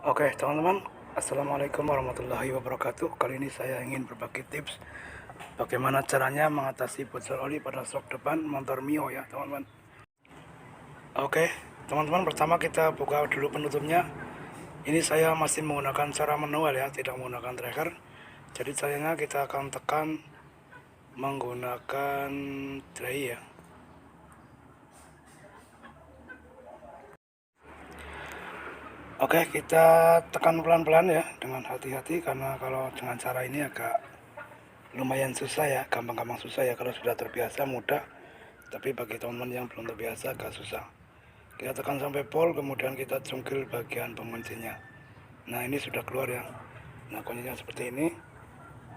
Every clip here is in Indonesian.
Oke teman-teman, Assalamualaikum warahmatullahi wabarakatuh. Kali ini saya ingin berbagi tips bagaimana caranya mengatasi bocor oli pada shock depan motor Mio ya teman-teman. Oke teman-teman, pertama kita buka dulu penutupnya. Ini saya masih menggunakan cara manual ya, tidak menggunakan tracker. Jadi caranya kita akan tekan menggunakan tray ya. Oke, kita tekan pelan-pelan ya, dengan hati-hati, karena kalau dengan cara ini agak lumayan susah ya, gampang-gampang susah ya. Kalau sudah terbiasa mudah, tapi bagi teman-teman yang belum terbiasa agak susah. Kita tekan sampai pol, kemudian kita cungkil bagian penguncinya. Nah, ini sudah keluar ya. Nah, kuncinya seperti ini.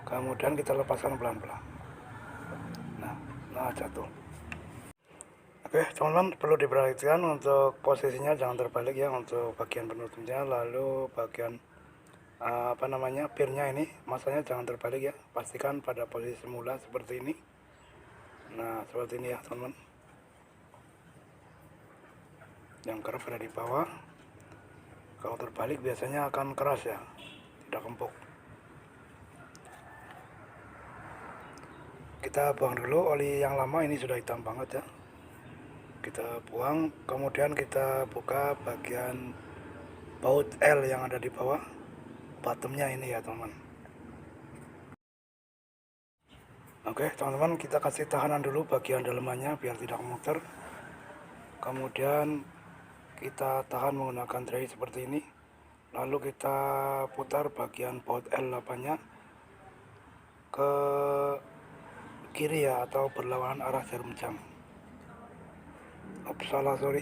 Kemudian kita lepaskan pelan-pelan. Nah, jatuh. Oke teman-teman, perlu diperhatikan untuk posisinya jangan terbalik ya, untuk bagian penutupnya. Lalu bagian pirnya ini masanya jangan terbalik ya, pastikan pada posisi semula seperti ini. Nah, seperti ini ya teman-teman, yang kerap ada di bawah. Kalau terbalik biasanya akan keras ya, tidak empuk. Kita buang dulu oli yang lama, ini sudah hitam banget ya, kita buang. Kemudian kita buka bagian baut L yang ada di bawah, bottomnya ini ya teman-teman. Oke teman-teman, kita kasih tahanan dulu bagian dalamannya biar tidak muter. Kemudian kita tahan menggunakan tray seperti ini. Lalu kita putar bagian baut L8 nya ke kiri ya, atau berlawanan arah jarum jam. Salah, sorry,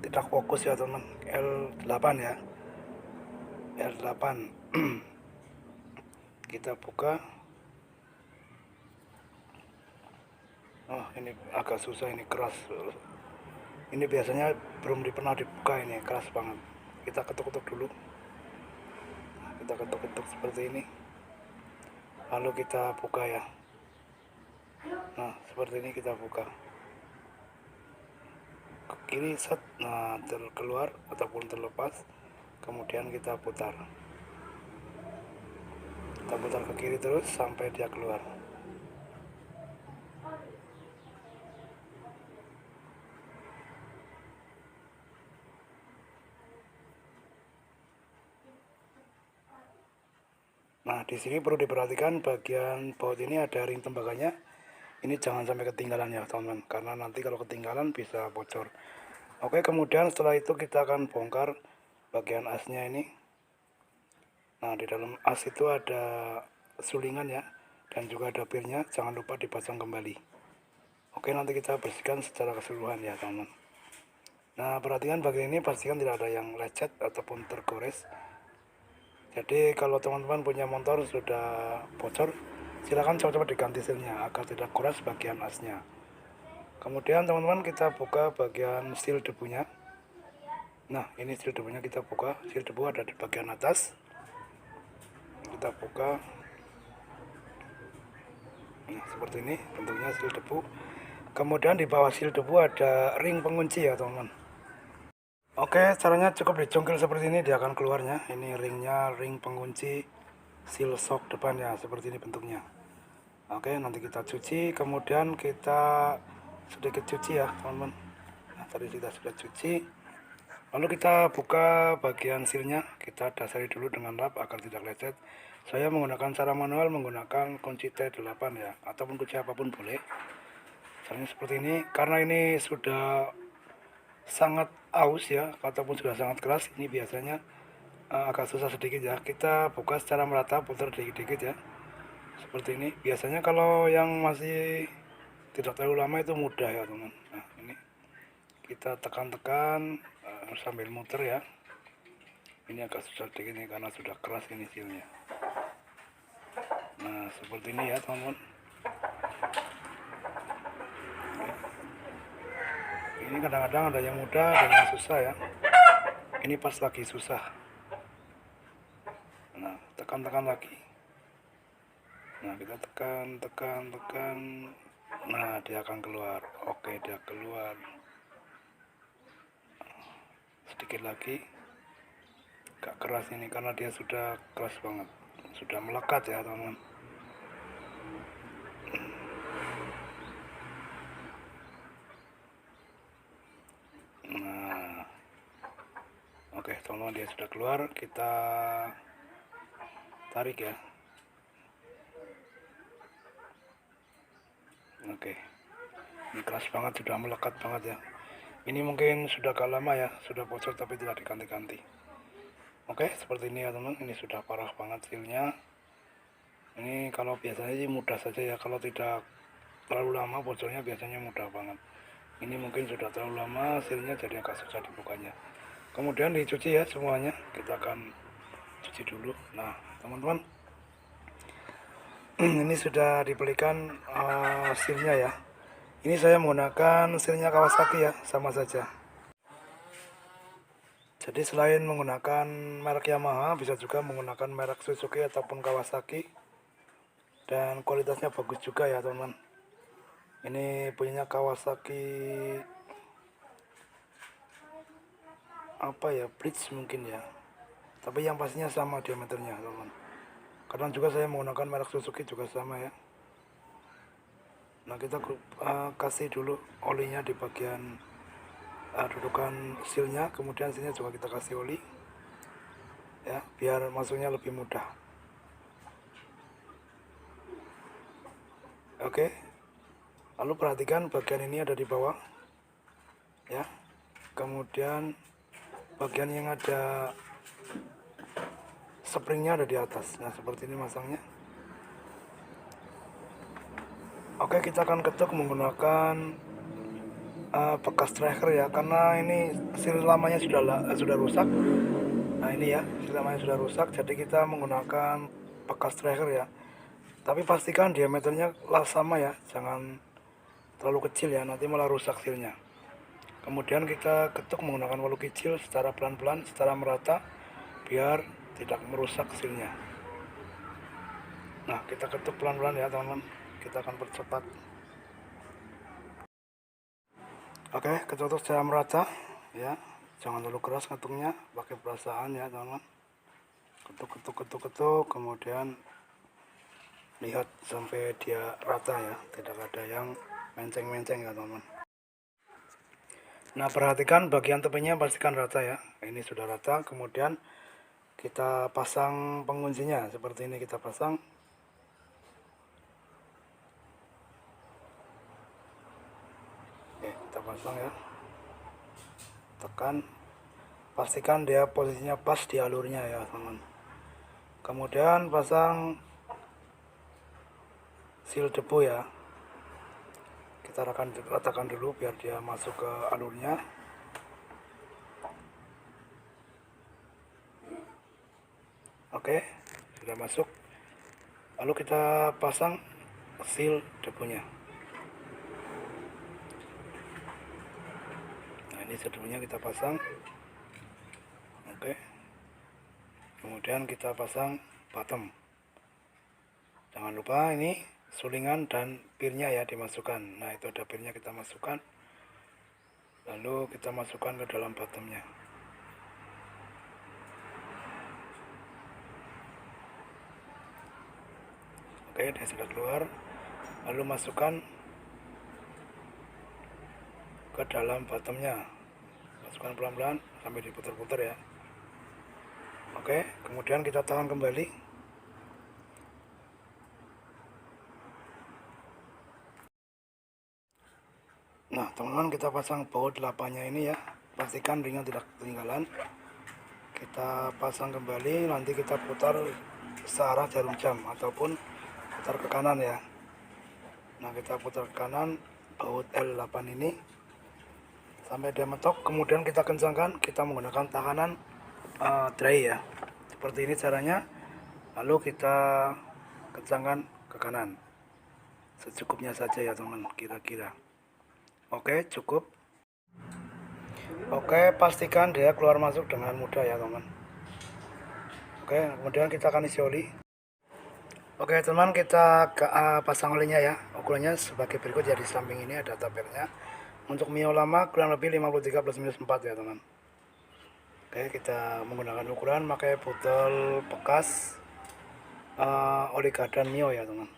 tidak fokus ya teman. L8 ya, L8. Kita buka. Oh, ini agak susah, ini keras. Ini biasanya belum pernah dibuka, ini keras banget. Kita ketuk-ketuk dulu. Kita ketuk-ketuk seperti ini. Lalu kita buka ya. Nah, seperti ini kita buka. Ke kiri set, nah terkeluar ataupun terlepas. Kemudian kita putar. Kita putar ke kiri terus sampai dia keluar. Nah, di sini perlu diperhatikan bagian baut ini ada ring tembaganya. Ini jangan sampai ketinggalan ya teman-teman, karena nanti kalau ketinggalan bisa bocor. Oke, kemudian setelah itu kita akan bongkar bagian asnya ini. Nah, di dalam as itu ada sulingan ya, dan juga ada pirnya, jangan lupa dipasang kembali. Oke, nanti kita bersihkan secara keseluruhan ya teman-teman. Nah, perhatikan bagian ini, pastikan tidak ada yang lecet ataupun tergores. Jadi kalau teman-teman punya motor sudah bocor, silakan coba-coba diganti sealnya agar tidak keras bagian asnya. Kemudian teman-teman, kita buka bagian seal debunya. Nah, ini seal debunya kita buka. Seal debu ada di bagian atas. Kita buka. Nah, seperti ini bentuknya seal debu. Kemudian di bawah seal debu ada ring pengunci ya teman-teman. Oke, caranya cukup dicungkil seperti ini, dia akan keluarnya. Ini ringnya, ring pengunci seal shock depan ya, seperti ini bentuknya. Oke, nanti kita cuci, kemudian kita sedikit cuci ya teman-teman. Nah, tadi kita sudah cuci. Lalu kita buka bagian sealnya, kita dasari dulu dengan lap agar tidak lecet. Saya menggunakan cara manual, menggunakan kunci T8 ya, ataupun kunci apapun boleh. Caranya seperti ini, karena ini sudah sangat aus ya, ataupun sudah sangat keras, ini biasanya agak susah sedikit ya. Kita buka secara merata, putar dikit-dikit ya, seperti ini. Biasanya kalau yang masih tidak terlalu lama itu mudah ya teman. Nah, ini kita tekan-tekan sambil muter ya. Ini agak susah sedikit nih karena sudah keras ini sealnya. Nah, seperti ini ya teman-teman. Ini kadang-kadang ada yang mudah, ada yang susah ya. Ini pas lagi susah. Nah, tekan-tekan lagi. Nah, kita tekan. Nah, dia akan keluar. Oke, dia keluar. Sedikit lagi. agak keras ini karena dia sudah keras banget, sudah melekat ya teman-teman. Nah, oke teman-teman, dia sudah keluar, kita tarik ya. Oke, ini keras banget, sudah melekat banget ya. Ini mungkin sudah agak lama ya, sudah bocor tapi tidak diganti-ganti. Oke, seperti ini ya teman, ini sudah parah banget sealnya. Ini kalau biasanya sih mudah saja ya, kalau tidak terlalu lama bocornya biasanya mudah banget. Ini mungkin sudah terlalu lama sealnya, jadi agak susah dibukanya. Kemudian dicuci ya semuanya, kita akan cuci dulu. Nah teman-teman, ini sudah dibelikan sealnya ya. Ini saya menggunakan sealnya Kawasaki ya, sama saja. Jadi selain menggunakan merek Yamaha, bisa juga menggunakan merek Suzuki ataupun Kawasaki. Dan kualitasnya bagus juga ya teman. Ini punyanya Kawasaki apa ya, bridge mungkin ya. Tapi yang pastinya sama diameternya teman. Kadang juga saya menggunakan merek Suzuki juga sama ya. Nah kita kasih dulu olinya di bagian dudukan sealnya, kemudian sealnya juga kita kasih oli ya, biar masuknya lebih mudah. Oke, lalu perhatikan bagian ini ada di bawah ya, kemudian bagian yang ada springnya ada di atas. Nah seperti ini masangnya. Oke, kita akan ketuk menggunakan bekas tracker ya, karena ini seal lamanya sudah rusak. Nah ini ya, seal lamanya sudah rusak, jadi kita menggunakan bekas tracker ya. Tapi pastikan diameternya sama ya, jangan terlalu kecil ya, nanti malah rusak sealnya. Kemudian kita ketuk menggunakan walu kecil secara pelan-pelan, secara merata, biar tidak merusak sealnya. Nah kita ketuk pelan-pelan ya teman-teman, kita akan percepat. Oke, ketutup secara merata ya, jangan terlalu keras ketuknya, pakai perasaan ya teman-teman. Ketuk, kemudian lihat sampai dia rata ya, tidak ada yang menceng-menceng ya teman-teman. Nah perhatikan bagian tepinya, pastikan rata ya. Ini sudah rata, kemudian kita pasang penguncinya seperti ini, kita pasang. Oke, kita pasang ya, tekan, pastikan dia posisinya pas di alurnya ya teman-teman. Kemudian pasang seal debu ya, kita ratakan dulu biar dia masuk ke alurnya. Oke, sudah masuk. Lalu kita pasang seal debunya. Nah ini seal debunya kita pasang. Oke, kemudian kita pasang bottom. Jangan lupa ini sulingan dan pirnya ya dimasukkan. Nah itu ada pirnya, kita masukkan, lalu kita masukkan ke dalam bottomnya. Oke, dia sudah keluar, lalu masukkan ke dalam bottomnya, masukkan pelan-pelan sampai diputar-putar ya. Oke, kemudian kita tahan kembali. Nah teman-teman, kita pasang baut 8-nya ini ya, pastikan ringnya tidak ketinggalan. Kita pasang kembali, nanti kita putar searah jarum jam ataupun putar ke kanan ya. Nah kita putar ke kanan baut L8 ini sampai dia mentok, kemudian kita kencangkan, kita menggunakan tahanan dry ya, seperti ini caranya. Lalu kita kencangkan ke kanan secukupnya saja ya teman, kira-kira. Oke, cukup. Oke, pastikan dia keluar masuk dengan mudah ya teman. Oke, kemudian kita akan isi oli. Oke teman, kita pasang olinya ya. Ukurannya sebagai berikut ya, di samping ini ada tabelnya. Untuk mio lama kurang lebih 53 plus minus 4 ya teman. Oke, kita menggunakan ukuran pakai botol bekas Oliga dan Mio ya teman,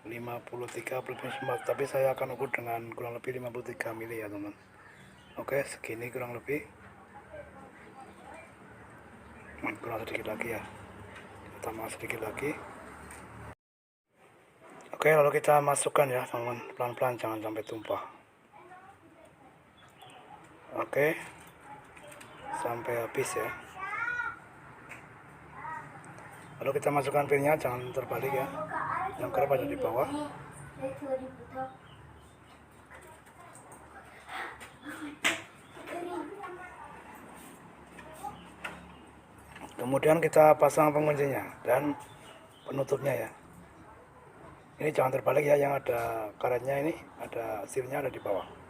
53 plus 4, tapi saya akan ukur dengan kurang lebih 53 mili ya teman. Oke, segini kurang lebih, kurang sedikit lagi ya, kita tambah sedikit lagi. Oke, lalu kita masukkan ya teman, pelan-pelan jangan sampai tumpah. Oke, sampai habis ya. Lalu kita masukkan pinnya, jangan terbalik ya, yang kerap ada di bawah. Kemudian kita pasang penguncinya dan penutupnya ya. Ini jangan terbalik ya, yang ada karetnya ini, ada silnya ada di bawah.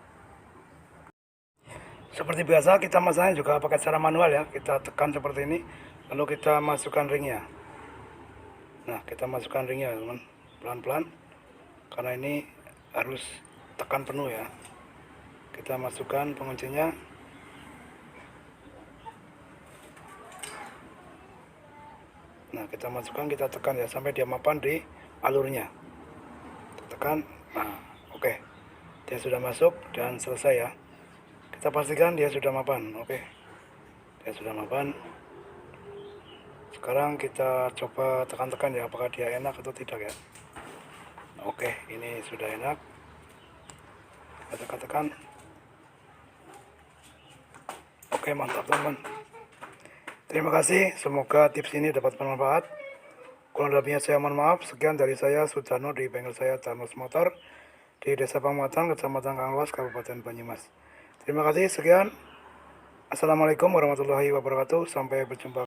Seperti biasa kita masangnya juga pakai cara manual ya, kita tekan seperti ini, lalu kita masukkan ringnya. Nah, kita masukkan ringnya teman, pelan-pelan, karena ini harus tekan penuh ya. Kita masukkan penguncinya. Nah, kita masukkan, kita tekan ya sampai dia mapan di alurnya. Tekan, nah oke, dia sudah masuk dan selesai ya. Kita pastikan dia sudah mapan. Oke, dia sudah mapan. Sekarang kita coba tekan-tekan ya, apakah dia enak atau tidak ya. Oke, ini sudah enak. Kita tekan-tekan. Oke, mantap teman. Terima kasih, semoga tips ini dapat bermanfaat. Kurang lebihnya saya mohon maaf. Sekian dari saya, Sujarno, di bengkel saya Thanos Motor di Desa Pamatan, Kecamatan Kanglos, Kabupaten Banyumas. Terima kasih, sekian. Assalamualaikum warahmatullahi wabarakatuh. Sampai berjumpa.